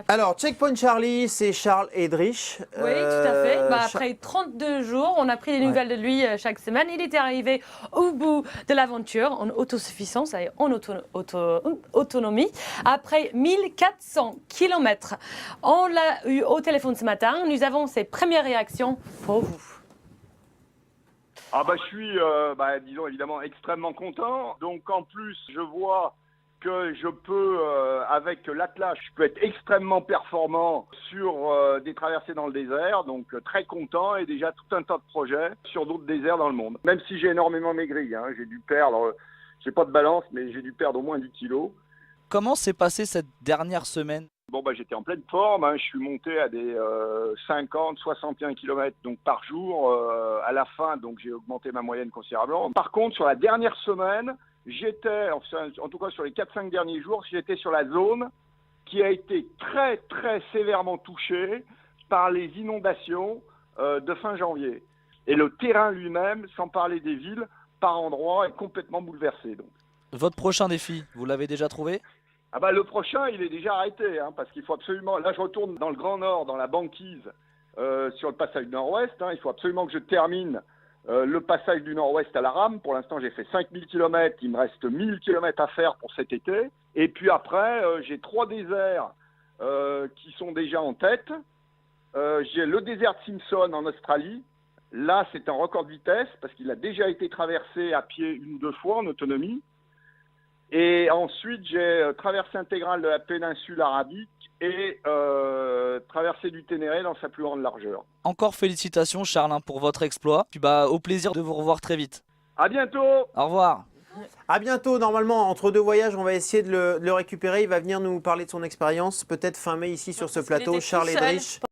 Alors, Checkpoint Charlie, c'est Charles Edrich. Oui, tout à fait. Après 32 jours, on a pris des nouvelles de lui chaque semaine. Il était arrivé au bout de l'aventure en autosuffisance et en autonomie. Après 1400 kilomètres, on l'a eu au téléphone ce matin. Nous avons ses premières réactions pour vous. Je suis, disons évidemment, extrêmement content. Donc en plus, je vois que je peux, avec l'Atlas, je peux être extrêmement performant sur des traversées dans le désert. Donc très content et déjà tout un tas de projets sur d'autres déserts dans le monde. Même si j'ai énormément maigri, hein, j'ai dû perdre, j'ai pas de balance, mais j'ai dû perdre au moins 10 kilos. Comment s'est passée cette dernière semaine? J'étais en pleine forme, hein. Je suis monté à des 50, 61 km donc par jour à la fin, donc j'ai augmenté ma moyenne considérablement. Par contre, sur la dernière semaine, j'étais, en tout cas sur les 4-5 derniers jours, j'étais sur la zone qui a été très très sévèrement touchée par les inondations de fin janvier. Et le terrain lui-même, sans parler des villes, par endroits, est complètement bouleversé. Donc. Votre prochain défi, vous l'avez déjà trouvé? Le prochain, il est déjà arrêté, hein, parce qu'il faut absolument... Là, je retourne dans le Grand Nord, dans la banquise, sur le passage du Nord-Ouest. Hein. Il faut absolument que je termine le passage du Nord-Ouest à la rame. Pour l'instant, j'ai fait 5000 km. Il me reste 1000 km à faire pour cet été. Et puis après, j'ai 3 déserts qui sont déjà en tête. J'ai le désert de Simpson en Australie. Là, c'est un record de vitesse, parce qu'il a déjà été traversé à pied 1 ou 2 fois en autonomie. Et ensuite, j'ai traversée intégrale de la péninsule arabique et traversée du Ténéré dans sa plus grande largeur. Encore félicitations Charles pour votre exploit. Puis au plaisir de vous revoir très vite. À bientôt. Au revoir. À bientôt. Normalement, entre 2 voyages, on va essayer de le récupérer. Il va venir nous parler de son expérience, peut-être fin mai ici sur ce plateau. Charles Edrich.